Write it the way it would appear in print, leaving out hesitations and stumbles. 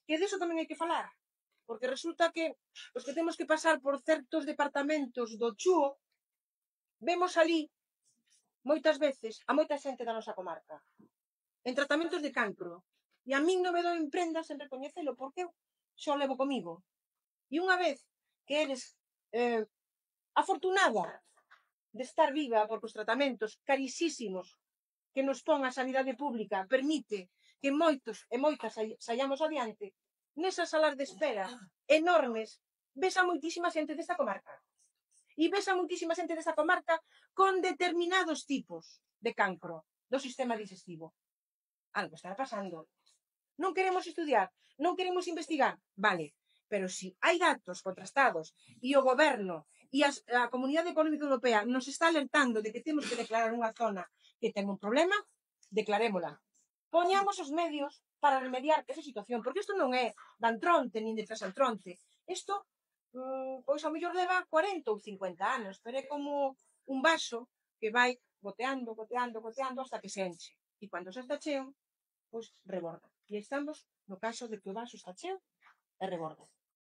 que diso tamén hai que falar, porque resulta que os que temos que pasar por certos departamentos do Chúo, vemos ali moitas veces a moita xente da nosa comarca en tratamentos de cancro, e a min non me doen prendas en recoñecelo, porque eu xo levo comigo. E unha vez que eres afortunada de estar viva, porque os tratamentos carísimos que nos pon a sanidade pública permite que moitos e moitas saíamos adiante, nesas salas de espera enormes, ves a moitísima xente desta comarca. E ves a moitísima xente desta comarca con determinados tipos de cancro do sistema digestivo. Algo está pasando. Non queremos estudiar, non queremos investigar, vale, pero si hai datos contrastados e o goberno e a Comunidade Económica Europea nos está alertando de que temos que declarar unha zona que ten un problema, declarémola. Poñamos os medios para remediar esa situación, porque isto non é d'antronte nin de trasantronte. Isto, pois ao mellor leva 40 ou 50 anos, pero é como un vaso que vai goteando, goteando, goteando hasta que se enche. E cando se está cheo, pois reborda. E estamos no caso de que o vaso está cheo e reborda.